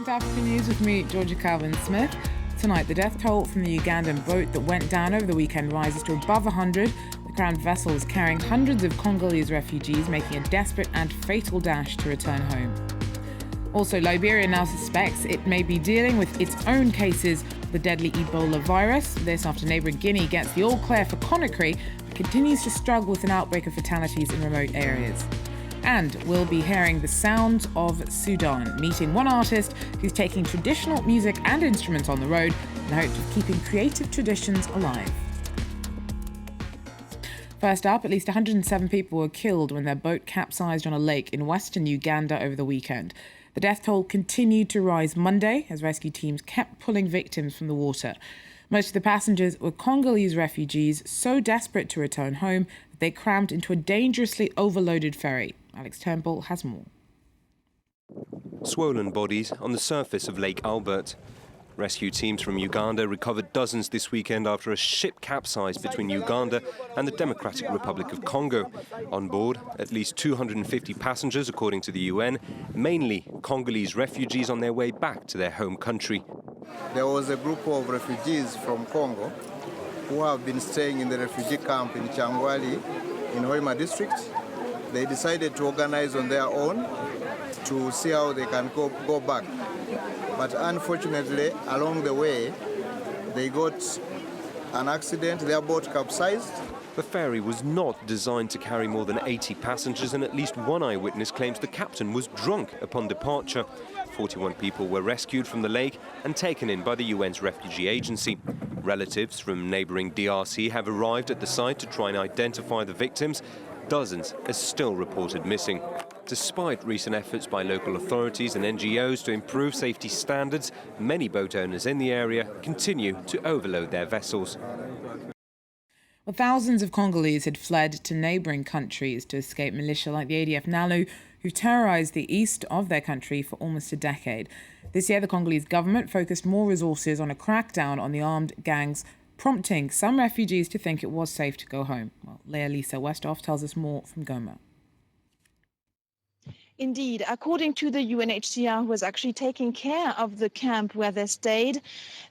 Welcome to African News with me, Georgia Calvin-Smith. Tonight, the death toll from the Ugandan boat that went down over the weekend rises to above 100. The crowned vessel is carrying hundreds of Congolese refugees, making a desperate and fatal dash to return home. Also, Liberia now suspects it may be dealing with its own cases of the deadly Ebola virus. This after neighbouring Guinea gets the all-clear for Conakry, but continues to struggle with an outbreak of fatalities in remote areas. And we'll be hearing the sounds of Sudan, meeting one artist who's taking traditional music and instruments on the road in the hopes of keeping creative traditions alive. First up, at least 107 people were killed when their boat capsized on a lake in western Uganda over the weekend. The death toll continued to rise Monday as rescue teams kept pulling victims from the water. Most of the passengers were Congolese refugees so desperate to return home that they crammed into a dangerously overloaded ferry. Alex Turnbull has more. Swollen bodies on the surface of Lake Albert. Rescue teams from Uganda recovered dozens this weekend after a ship capsized between Uganda and the Democratic Republic of Congo. On board, at least 250 passengers, according to the UN, mainly Congolese refugees on their way back to their home country. There was a group of refugees from Congo who have been staying in the refugee camp in Changwali in Hoima district. They decided to organize on their own to see how they can go back. But unfortunately, along the way, they got an accident, their boat capsized. The ferry was not designed to carry more than 80 passengers, and at least one eyewitness claims the captain was drunk upon departure. 41 people were rescued from the lake and taken in by the UN's refugee agency. Relatives from neighbouring DRC have arrived at the site to try and identify the victims. Dozens are still reported missing. Despite recent efforts by local authorities and NGOs to improve safety standards, many boat owners in the area continue to overload their vessels. Well, thousands of Congolese had fled to neighbouring countries to escape militia like the ADF NALU, who terrorised the east of their country for almost a decade. This year, the Congolese government focused more resources on a crackdown on the armed gangs, prompting some refugees to think it was safe to go home. Well, Lisa Westhoff tells us more from Goma. Indeed, according to the UNHCR, who was actually taking care of the camp where they stayed,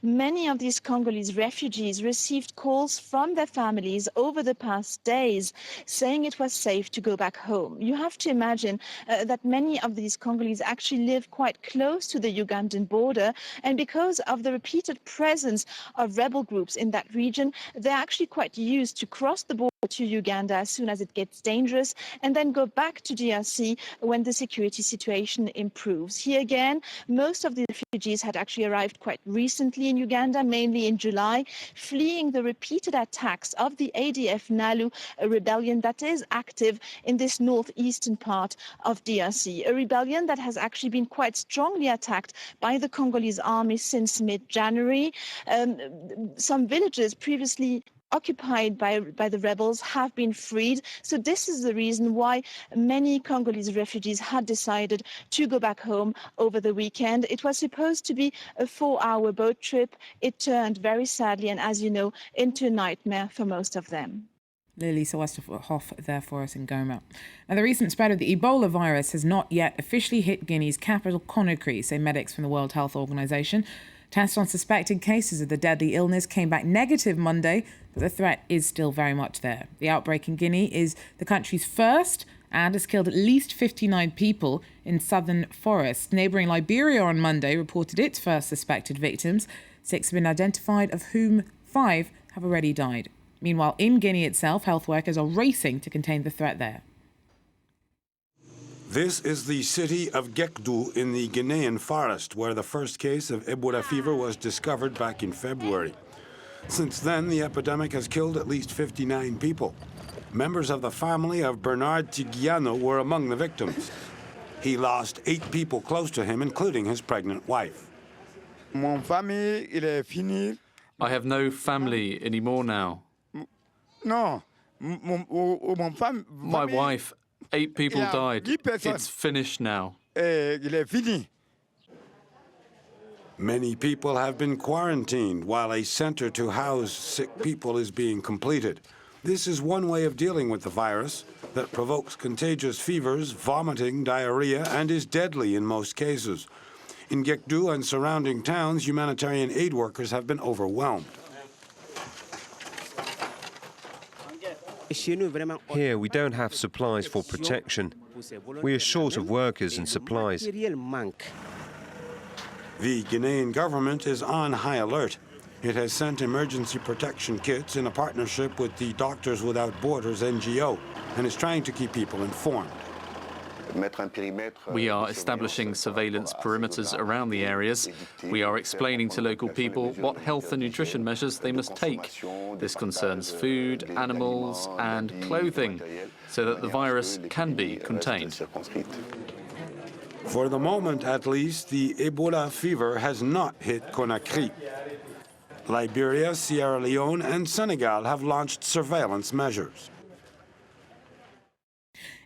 many of these Congolese refugees received calls from their families over the past days saying it was safe to go back home. You have to imagine that many of these Congolese actually live quite close to the Ugandan border, and because of the repeated presence of rebel groups in that region, they're actually quite used to cross the border to Uganda as soon as it gets dangerous and then go back to DRC when the security situation improves. Here again, most of the refugees had actually arrived quite recently in Uganda, mainly in July, fleeing the repeated attacks of the ADF NALU, a rebellion that is active in this northeastern part of DRC, a rebellion that has actually been quite strongly attacked by the Congolese army since mid-January. Some villages previously occupied by the rebels have been freed. So this is the reason why many Congolese refugees had decided to go back home over the weekend. It was supposed to be a 4-hour boat trip. It turned very sadly, and as you know, into a nightmare for most of them. Lisa Westhoff there for us in Goma. Now, the recent spread of the Ebola virus has not yet officially hit Guinea's capital, Conakry, say medics from the World Health Organization. Tests on suspected cases of the deadly illness came back negative Monday, but the threat is still very much there. The outbreak in Guinea is the country's first and has killed at least 59 people in southern forests. Neighbouring Liberia on Monday reported its first suspected victims. 6 have been identified, of whom 5 have already died. Meanwhile, in Guinea itself, health workers are racing to contain the threat there. This is the city of Gekdu in the Guinean forest, where the first case of Ebola fever was discovered back in February. Since then, the epidemic has killed at least 59 people. Members of the family of Bernard Tigiano were among the victims. He lost 8 people close to him, including his pregnant wife. I have no family anymore now. No. My wife, 8 people died. It's finished now. Many people have been quarantined while a center to house sick people is being completed. This is one way of dealing with the virus that provokes contagious fevers, vomiting, diarrhea, and is deadly in most cases. In Gekdu and surrounding towns, humanitarian aid workers have been overwhelmed. Here we don't have supplies for protection. We are short of workers and supplies. The Guinean government is on high alert. It has sent emergency protection kits in a partnership with the Doctors Without Borders NGO and is trying to keep people informed. We are establishing surveillance perimeters around the areas. We are explaining to local people what health and nutrition measures they must take. This concerns food, animals and clothing, so that the virus can be contained. For the moment, at least, the Ebola fever has not hit Conakry. Liberia, Sierra Leone and Senegal have launched surveillance measures.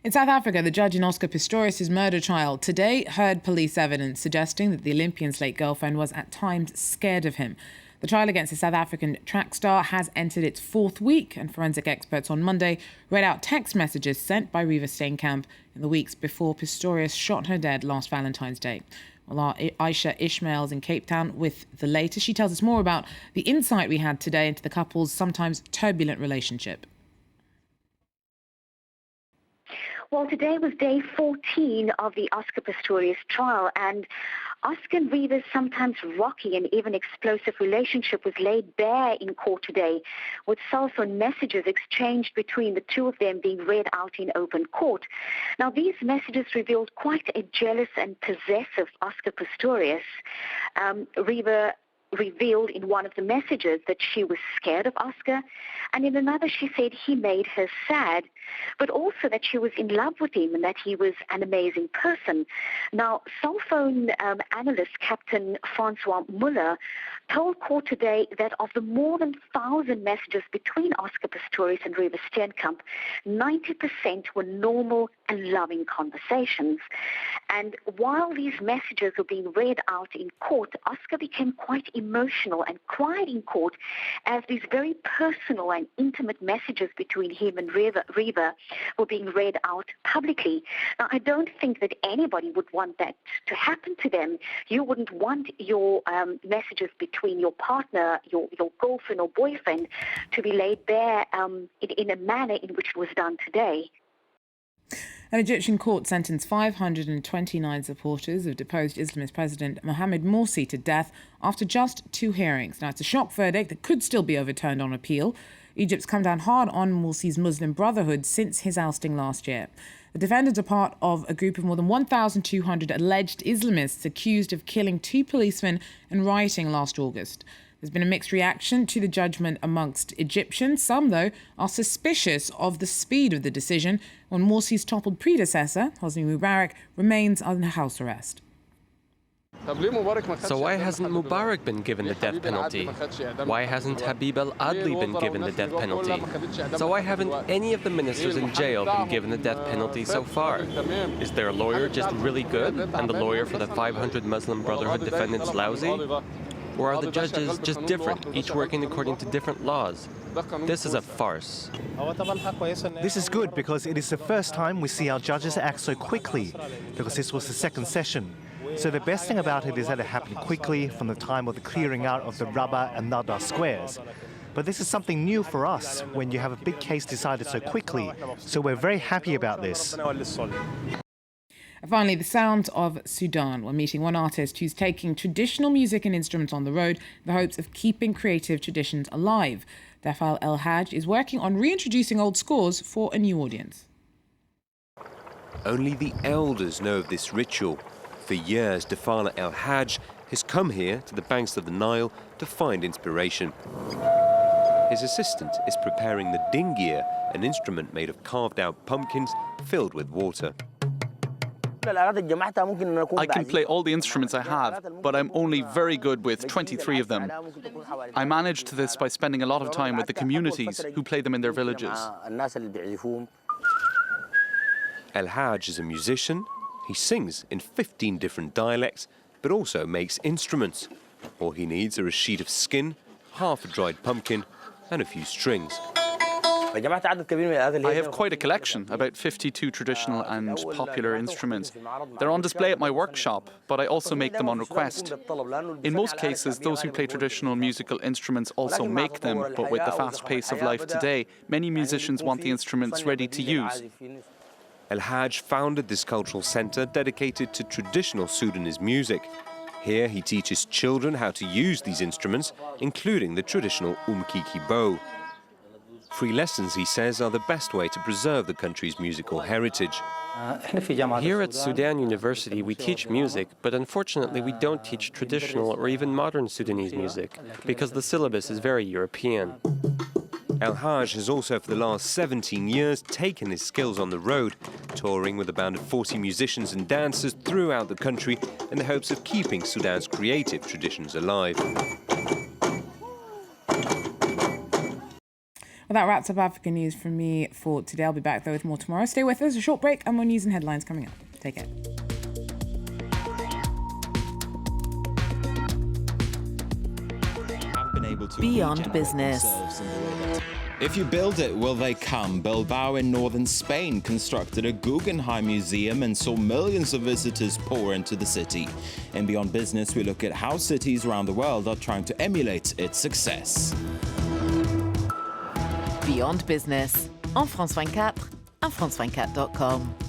In South Africa, the judge in Oscar Pistorius' murder trial today heard police evidence suggesting that the Olympian's late girlfriend was at times scared of him. The trial against the South African track star has entered its fourth week, and forensic experts on Monday read out text messages sent by Reva Steenkamp in the weeks before Pistorius shot her dead last Valentine's Day. Well, our Aisha Ishmael's in Cape Town with the latest. She tells us more about the insight we had today into the couple's sometimes turbulent relationship. Well, today was day 14 of the Oscar Pistorius trial, and Oscar and Reva's sometimes rocky and even explosive relationship was laid bare in court today, with cell phone messages exchanged between the two of them being read out in open court. Now, these messages revealed quite a jealous and possessive Oscar Pistorius. Reva revealed in one of the messages that she was scared of Oscar, and in another she said he made her sad, but also that she was in love with him and that he was an amazing person. Now, cell phone analyst Captain Francois Muller told court today that of the more than 1,000 messages between Oscar Pistorius and Reva Steenkamp, 90% were normal and loving conversations. And while these messages were being read out in court, Oscar became quite emotional and cried in court as these very personal and intimate messages between him and Reva were being read out publicly. Now, I don't think that anybody would want that to happen to them. You wouldn't want your messages between your partner, your girlfriend or boyfriend to be laid bare in a manner in which it was done today. An Egyptian court sentenced 529 supporters of deposed Islamist President Mohamed Morsi to death after just 2 hearings. Now, it's a shock verdict that could still be overturned on appeal. Egypt's come down hard on Morsi's Muslim Brotherhood since his ousting last year. The defendants are part of a group of more than 1,200 alleged Islamists accused of killing 2 policemen and rioting last August. There's been a mixed reaction to the judgment amongst Egyptians. Some, though, are suspicious of the speed of the decision when Morsi's toppled predecessor, Hosni Mubarak, remains under house arrest. So why hasn't Mubarak been given the death penalty? Why hasn't Habib al-Adli been given the death penalty? So why haven't any of the ministers in jail been given the death penalty so far? Is their lawyer just really good and the lawyer for the 500 Muslim Brotherhood defendants lousy? Or are the judges just different, each working according to different laws? This is a farce. This is good because it is the first time we see our judges act so quickly, because this was the second session. So the best thing about it is that it happened quickly from the time of the clearing out of the Rabah and Nada squares. But this is something new for us when you have a big case decided so quickly. So we're very happy about this. Finally, the sounds of Sudan. We're meeting one artist who's taking traditional music and instruments on the road in the hopes of keeping creative traditions alive. Defal El Haj is working on reintroducing old scores for a new audience. Only the elders know of this ritual. For years, Defal El Haj has come here to the banks of the Nile to find inspiration. His assistant is preparing the dingia, an instrument made of carved-out pumpkins filled with water. I can play all the instruments I have, but I'm only very good with 23 of them. I managed this by spending a lot of time with the communities who play them in their villages. El Haj is a musician. He sings in 15 different dialects, but also makes instruments. All he needs are a sheet of skin, half a dried pumpkin, and a few strings. I have quite a collection, about 52 traditional and popular instruments. They're on display at my workshop, but I also make them on request. In most cases, those who play traditional musical instruments also make them, but with the fast pace of life today, many musicians want the instruments ready to use. El Haj founded this cultural centre dedicated to traditional Sudanese music. Here he teaches children how to use these instruments, including the traditional umkiki bow. Free lessons, he says, are the best way to preserve the country's musical heritage. Here at Sudan University we teach music, but unfortunately we don't teach traditional or even modern Sudanese music, because the syllabus is very European. El Haj has also for the last 17 years taken his skills on the road, touring with a band of 40 musicians and dancers throughout the country in the hopes of keeping Sudan's creative traditions alive. Well, that wraps up African news from me for today. I'll be back, though, with more tomorrow. Stay with us. A short break and more news and headlines coming up. Take care. Beyond Business. If you build it, will they come? Bilbao in northern Spain constructed a Guggenheim museum and saw millions of visitors pour into the city. In Beyond Business, we look at how cities around the world are trying to emulate its success. Beyond Business, en France 24, en France24.com.